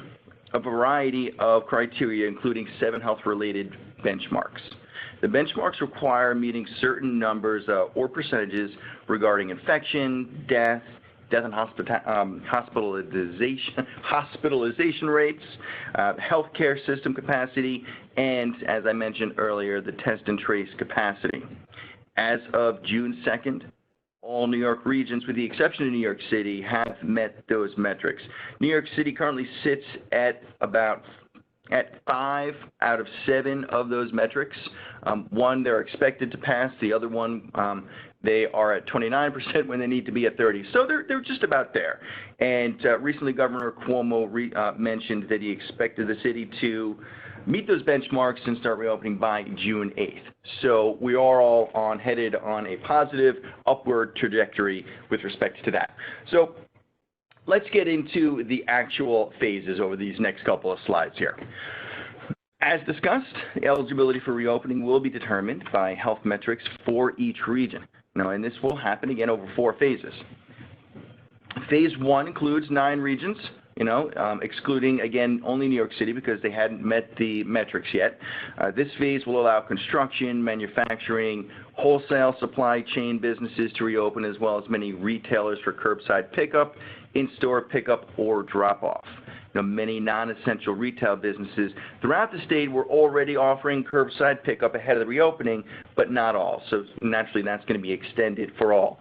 a variety of criteria, including 7 health-related benchmarks. The benchmarks require meeting certain numbers or percentages regarding infection, death and hospitalization rates, healthcare system capacity, and, as I mentioned earlier, the test and trace capacity. As of June 2nd, all New York regions, with the exception of New York City, have met those metrics. New York City currently sits at 5 out of 7 of those metrics. One they're expected to pass, the other one they are at 29% when they need to be at 30. So they're just about there. And recently Governor Cuomo mentioned that he expected the city to meet those benchmarks and start reopening by June 8th. So we are all headed on a positive upward trajectory with respect to that. So let's get into the actual phases over these next couple of slides here. As discussed, eligibility for reopening will be determined by health metrics for each region. Now, and this will happen again over 4 phases. Phase 1 includes 9 regions, excluding, again, only New York City because they hadn't met the metrics yet. This phase will allow construction, manufacturing, wholesale supply chain businesses to reopen, as well as many retailers for curbside pickup, in-store pickup, or drop-off. Many non-essential retail businesses throughout the state were already offering curbside pickup ahead of the reopening, but not all. So naturally, that's going to be extended for all.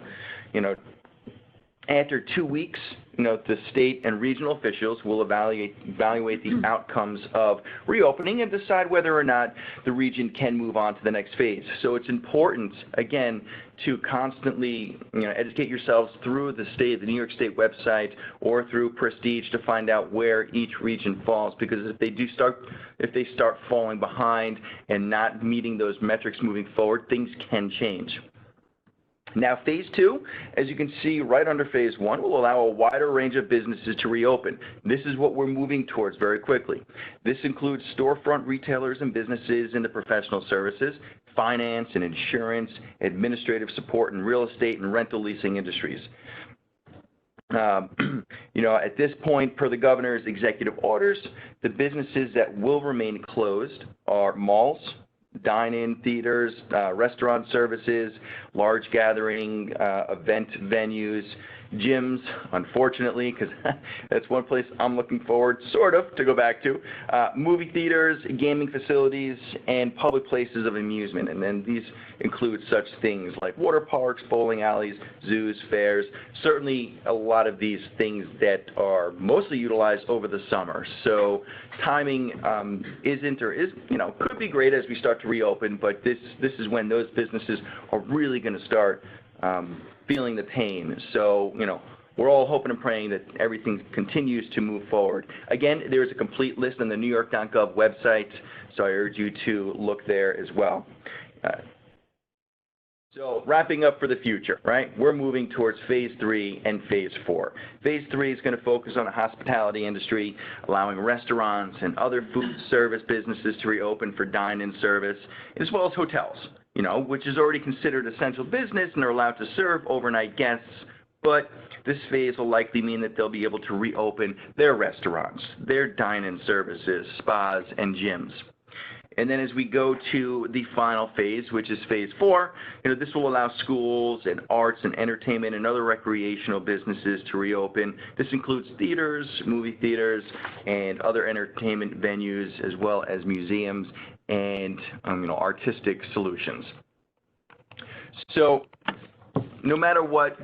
After 2 weeks, the state and regional officials will evaluate the outcomes of reopening and decide whether or not the region can move on to the next phase. So it's important, again, to constantly educate yourselves through the New York State website or through Prestige to find out where each region falls, because if they start falling behind and not meeting those metrics moving forward, things can change. Now, phase 2, as you can see right under phase 1, will allow a wider range of businesses to reopen. This is what we're moving towards very quickly. This includes storefront retailers and businesses in the professional services, finance and insurance, administrative support, and real estate and rental leasing industries. At this point, per the governor's executive orders, the businesses that will remain closed are malls, dine-in theaters, restaurant services, large gathering, event venues, gyms, unfortunately, because that's one place I'm looking forward, sort of, to go back to, movie theaters, gaming facilities, and public places of amusement. And then these include such things like water parks, bowling alleys, zoos, fairs, certainly a lot of these things that are mostly utilized over the summer. So timing could be great as we start to reopen, but this is when those businesses are really going to start feeling the pain. So, we're all hoping and praying that everything continues to move forward. Again, there's a complete list on the NewYork.gov website, so I urge you to look there as well. So wrapping up for the future, right? We're moving towards phase 3 and phase 4. Phase 3 is going to focus on the hospitality industry, allowing restaurants and other food service businesses to reopen for dine-in service, as well as hotels, which is already considered essential business and are allowed to serve overnight guests. But this phase will likely mean that they'll be able to reopen their restaurants, their dine-in services, spas, and gyms. And then as we go to the final phase, which is phase 4, this will allow schools and arts and entertainment and other recreational businesses to reopen. This includes theaters, movie theaters, and other entertainment venues, as well as museums and artistic solutions. So no matter what,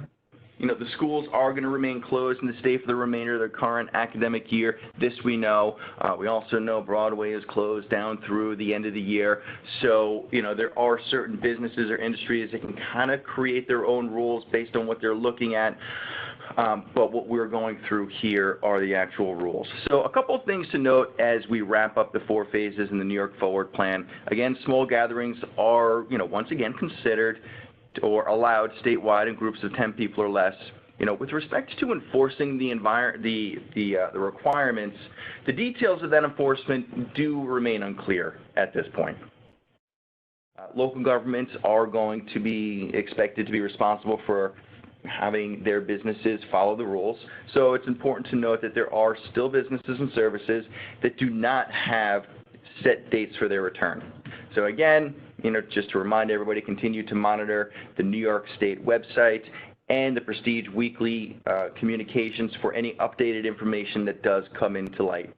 the schools are going to remain closed in the state for the remainder of their current academic year. This we know. We also know Broadway is closed down through the end of the year. So, there are certain businesses or industries that can kind of create their own rules based on what they're looking at. But what we're going through here are the actual rules. So a couple of things to note as we wrap up the 4 phases in the New York Forward Plan. Again, small gatherings are, once again considered or allowed statewide in groups of 10 people or less. With respect to enforcing the requirements, the details of that enforcement do remain unclear at this point. Local governments are going to be expected to be responsible for having their businesses follow the rules. So it's important to note that there are still businesses and services that do not have set dates for their return. So again, just to remind everybody, continue to monitor the New York State website and the Prestige Weekly communications for any updated information that does come into light.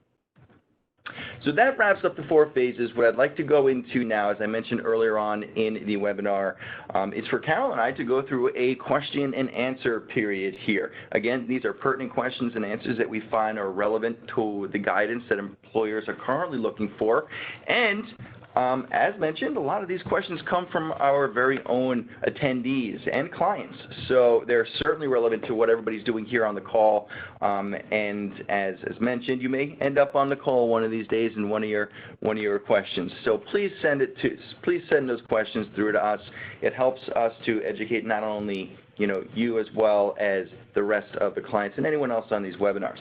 So that wraps up the 4 phases. What I'd like to go into now, as I mentioned earlier on in the webinar, is for Carol and I to go through a question and answer period here. Again, these are pertinent questions and answers that we find are relevant to the guidance that employers are currently looking for. And as mentioned, a lot of these questions come from our very own attendees and clients, so they're certainly relevant to what everybody's doing here on the call. And as mentioned, you may end up on the call one of these days in one of your questions. So please send those questions through to us. It helps us to educate not only you as well as the rest of the clients and anyone else on these webinars.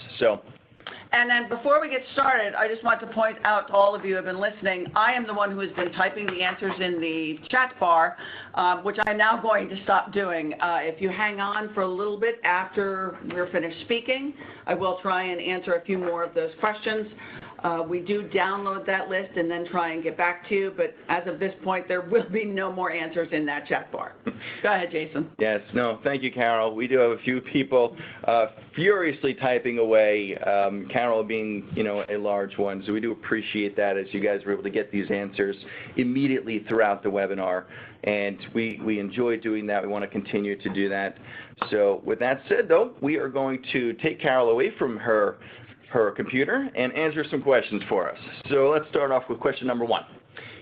And then before we get started, I just want to point out to all of you who have been listening, I am the one who has been typing the answers in the chat bar, which I'm now going to stop doing. If you hang on for a little bit after we're finished speaking, I will try and answer a few more of those questions. We do download that list and then try and get back to you, but as of this point, there will be no more answers in that chat bar. Go ahead, Jason. Yes, no, thank you, Carol. We do have a few people furiously typing away, Carol being, a large one, so we do appreciate that as you guys were able to get these answers immediately throughout the webinar, and we enjoy doing that. We want to continue to do that. So with that said, though, we are going to take Carol away from her computer and answer some questions for us. So let's start off with question number 1.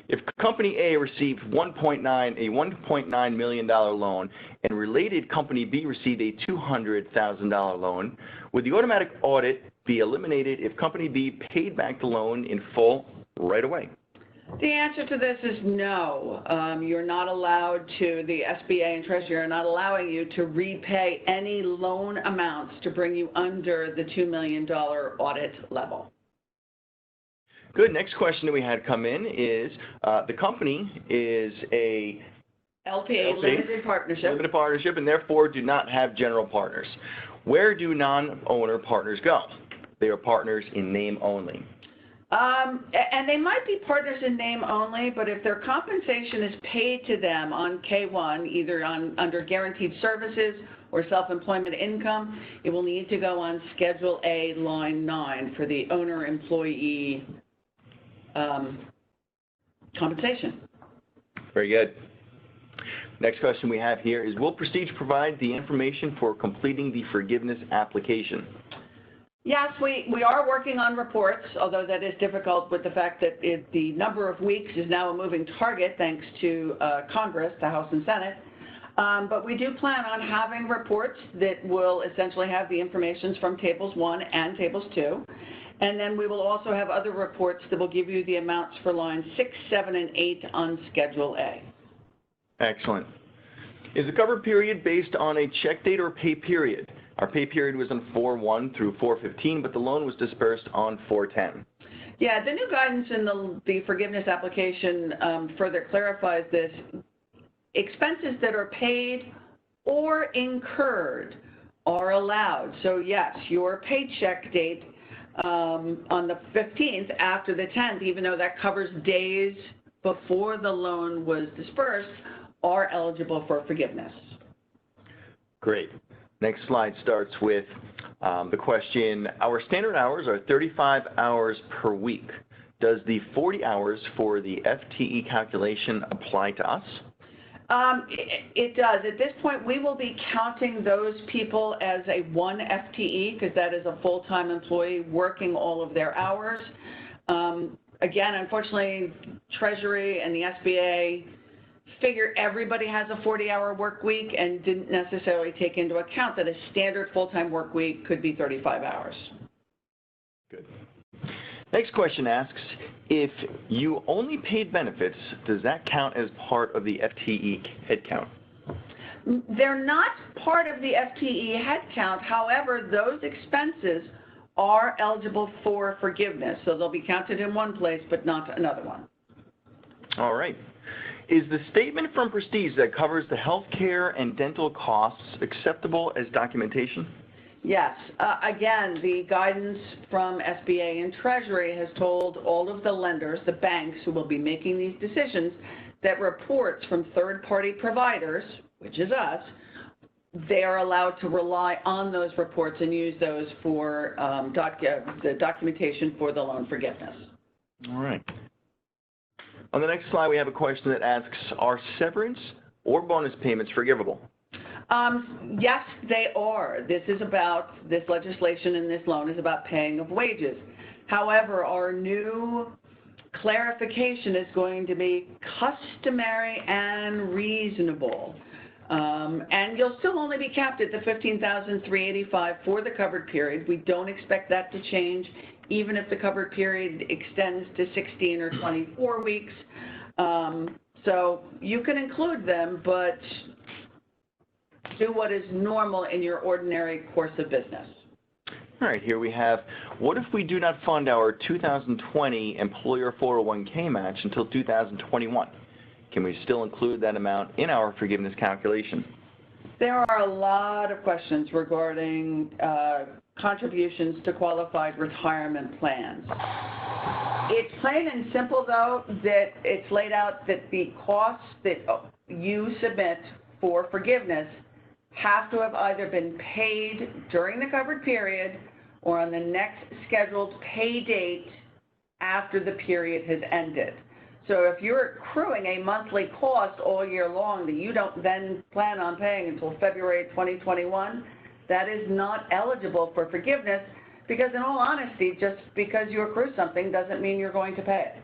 If company A received a $1.9 million loan and related company B received a $200,000 loan, would the automatic audit be eliminated if company B paid back the loan in full right away? The answer to this is no. You're not allowed to, the SBA and Treasury are not allowing you to repay any loan amounts to bring you under the $2 million audit level. Good. Next question that we had come in is the company is a LPA, limited partnership, and therefore do not have general partners. Where do non-owner partners go? They are partners in name only. And they might be partners in name only, but if their compensation is paid to them on K-1, either under guaranteed services or self-employment income, it will need to go on Schedule A, line 9 for the owner-employee compensation. Very good. Next question we have here is, will Prestige provide the information for completing the forgiveness application? Yes, we are working on reports, although that is difficult with the fact that the number of weeks is now a moving target thanks to Congress, the House and Senate. But we do plan on having reports that will essentially have the information from Tables 1 and Tables 2. And then we will also have other reports that will give you the amounts for lines 6, 7, and 8 on Schedule A. Excellent. Is the cover period based on a check date or pay period? Our pay period was on 4/1 through 4/15, but the loan was dispersed on 4/10. Yeah, the new guidance in the forgiveness application further clarifies this. Expenses that are paid or incurred are allowed. So yes, your paycheck date on the 15th after the 10th, even though that covers days before the loan was dispersed, are eligible for forgiveness. Great. Next slide starts with the question, our standard hours are 35 hours per week. Does the 40 hours for the FTE calculation apply to us? It does. At this point, we will be counting those people as a 1 FTE because that is a full-time employee working all of their hours. Again, unfortunately, Treasury and the SBA figure everybody has a 40-hour work week and didn't necessarily take into account that a standard full-time work week could be 35 hours. Good. Next question asks, if you only paid benefits, does that count as part of the FTE headcount? They're not part of the FTE headcount. However, those expenses are eligible for forgiveness. So they'll be counted in one place, but not another one. All right. Is the statement from Prestige that covers the health care and dental costs acceptable as documentation? Yes. Again, the guidance from SBA and Treasury has told all of the lenders, the banks who will be making these decisions, that reports from third-party providers, which is us, they are allowed to rely on those reports and use those for the documentation for the loan forgiveness. All right. On the next slide, we have a question that asks, are severance or bonus payments forgivable? Yes, they are. This legislation and this loan is about paying of wages. However, our new clarification is going to be customary and reasonable. And you'll still only be capped at the $15,385 for the covered period. We don't expect that to change, even if the covered period extends to 16 or 24 weeks. So you can include them, but do what is normal in your ordinary course of business. All right, here we have, what if we do not fund our 2020 employer 401k match until 2021? Can we still include that amount in our forgiveness calculation? There are a lot of questions regarding contributions to qualified retirement plans. It's plain and simple, though, that it's laid out that the costs that you submit for forgiveness have to have either been paid during the covered period or on the next scheduled pay date after the period has ended. So if you're accruing a monthly cost all year long that you don't then plan on paying until February 2021, that is not eligible for forgiveness, because in all honesty, just because you accrue something doesn't mean you're going to pay it.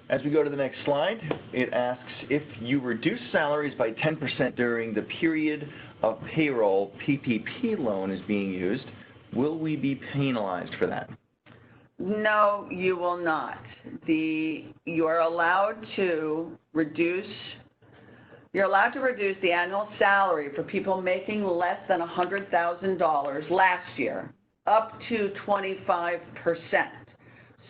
As we go to the next slide, it asks, if you reduce salaries by 10% during the period of payroll PPP loan is being used, will we be penalized for that? No, you will not. You are allowed to reduce the annual salary for people making less than $100,000 last year up to 25%.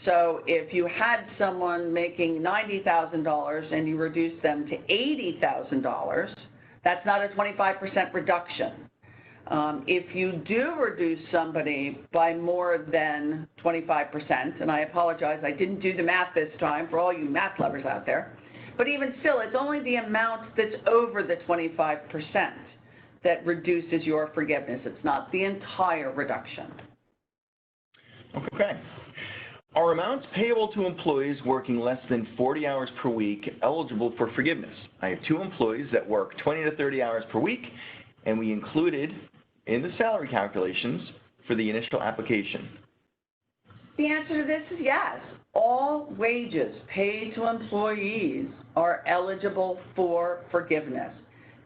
So if you had someone making $90,000 and you reduced them to $80,000, that's not a 25% reduction. If you do reduce somebody by more than 25%, and I apologize, I didn't do the math this time for all you math lovers out there, but even still, it's only the amount that's over the 25% that reduces your forgiveness. It's not the entire reduction. Okay. Are amounts payable to employees working less than 40 hours per week eligible for forgiveness? I have 2 employees that work 20 to 30 hours per week, and we included in the salary calculations for the initial application. The answer to this is yes. All wages paid to employees are eligible for forgiveness.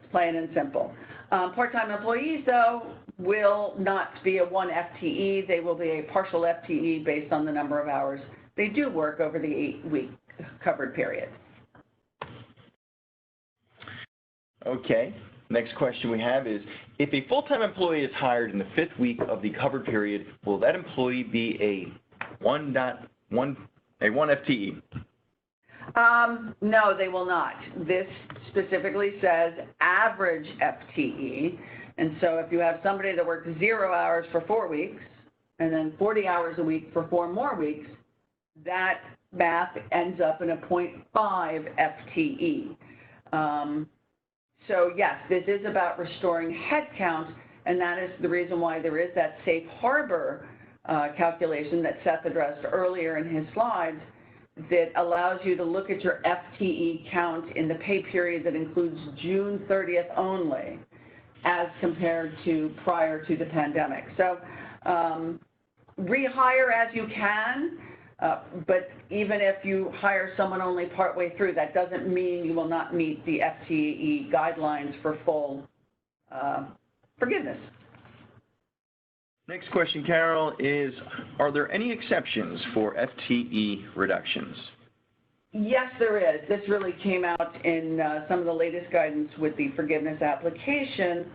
It's plain and simple. Part-time employees, though, will not be a 1 FTE. They will be a partial FTE based on the number of hours they do work over the 8-week covered period. Okay. Next question we have is, if a full-time employee is hired in the 5th week of the covered period, will that employee be a 1 FTE? No, they will not. This specifically says average FTE. And so if you have somebody that works 0 hours for 4 weeks and then 40 hours a week for 4 more weeks, that math ends up in a 0.5 FTE. So yes, this is about restoring headcount, and that is the reason why there is that safe harbor calculation that Seth addressed earlier in his slides that allows you to look at your FTE count in the pay period that includes June 30th only, as compared to prior to the pandemic. So rehire as you can, but even if you hire someone only partway through, that doesn't mean you will not meet the FTE guidelines for full forgiveness. Next question, Carol, is, are there any exceptions for FTE reductions? Yes, there is. This really came out in some of the latest guidance with the forgiveness application.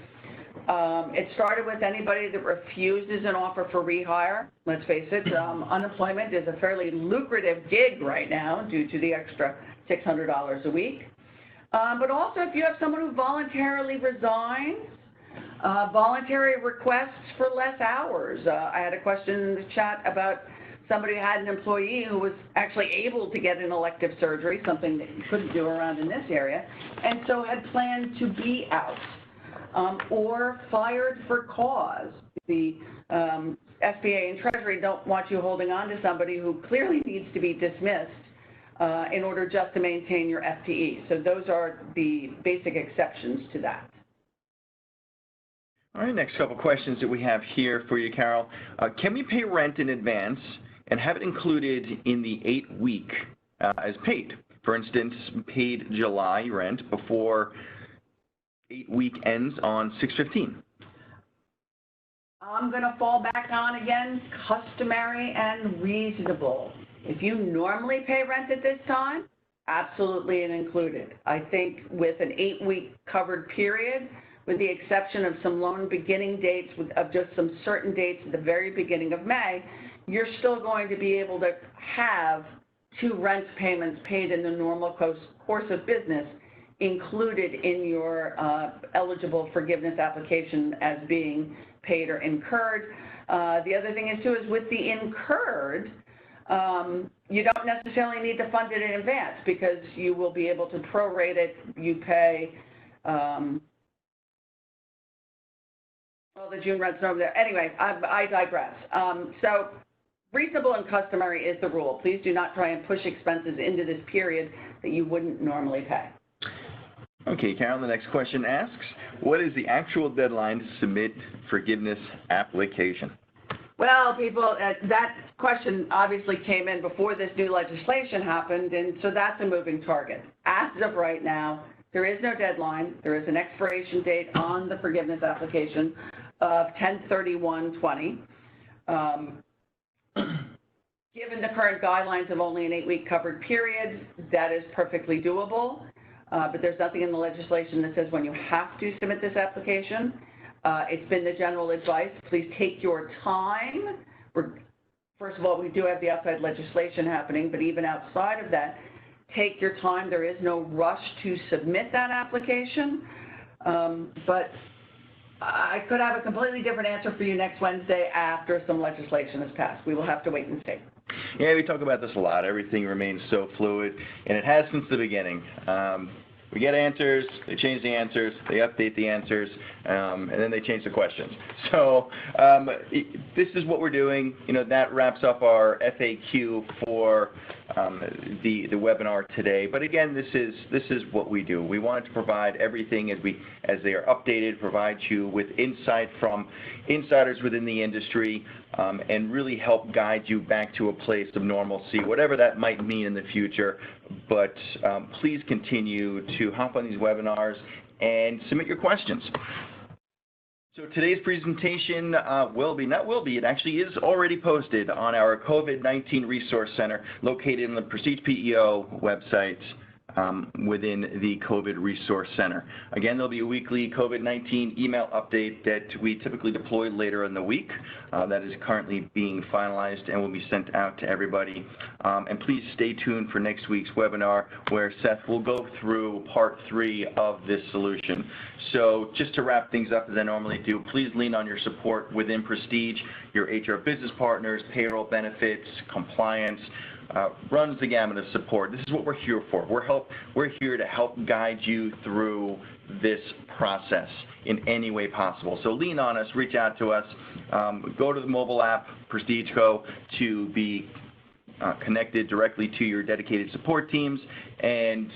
It started with anybody that refuses an offer for rehire. Let's face it, unemployment is a fairly lucrative gig right now due to the extra $600 a week. But also if you have someone who voluntarily resigns, voluntary requests for less hours. I had a question in the chat about somebody who had an employee who was actually able to get an elective surgery, something that you couldn't do around in this area, and so had planned to be out. Or fired for cause. The SBA and Treasury don't want you holding on to somebody who clearly needs to be dismissed in order just to maintain your FTE. So those are the basic exceptions to that. All right, next couple questions that we have here for you, Carol. Can we pay rent in advance and have it included in the 8-week as paid? For instance, paid July rent before 8-week ends on 6/15. I'm going to fall back on again, customary and reasonable. If you normally pay rent at this time, absolutely it included. I think with an 8-week covered period, with the exception of some loan beginning dates of just some certain dates at the very beginning of May, you're still going to be able to have 2 rent payments paid in the normal course of business included in your eligible forgiveness application as being paid or incurred. The other thing is, too, is with the incurred, you don't necessarily need to fund it in advance because you will be able to prorate it. You pay, well, the June rent's over there. Anyway, I digress. So reasonable and customary is the rule. Please do not try and push expenses into this period that you wouldn't normally pay. Okay, Carol, the next question asks, what is the actual deadline to submit forgiveness application? Well, people, that question obviously came in before this new legislation happened, and so that's a moving target. As of right now, there is no deadline. There is an expiration date on the forgiveness application of 10/31/20. Given the current guidelines of only an 8-week covered period, that is perfectly doable. But there's nothing in the legislation that says when you have to submit this application. It's been the general advice, please take your time. First of all, we do have the outside legislation happening, but even outside of that, take your time. There is no rush to submit that application. But I could have a completely different answer for you next Wednesday after some legislation is passed. We will have to wait and see. Yeah, we talk about this a lot. Everything remains so fluid, and it has since the beginning. We get answers, they change the answers, they update the answers, and then they change the questions. So this is what we're doing. You know, that wraps up our FAQ for the webinar today. But again, this is what we do. We wanted to provide everything as they are updated, provide you with insight from insiders within the industry, and really help guide you back to a place of normalcy, whatever that might mean in the future. But please continue to hop on these webinars and submit your questions. So today's presentation it actually is already posted on our COVID-19 Resource Center located on the Prestige PEO website within the COVID Resource Center. Again, there'll be a weekly COVID-19 email update that we typically deploy later in the week. That is currently being finalized and will be sent out to everybody. And please stay tuned for next week's webinar where Seth will go through part 3 of this solution. So just to wrap things up as I normally do, please lean on your support within Prestige, your HR business partners, payroll benefits, compliance, runs the gamut of support. This is what we're here for. We're here to help guide you through this process in any way possible. So lean on us, reach out to us, go to the mobile app, Prestige Co, to be connected directly to your dedicated support teams. And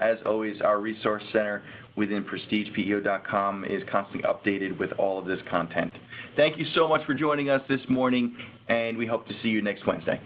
as always, our resource center within prestigepeo.com is constantly updated with all of this content. Thank you so much for joining us this morning, and we hope to see you next Wednesday.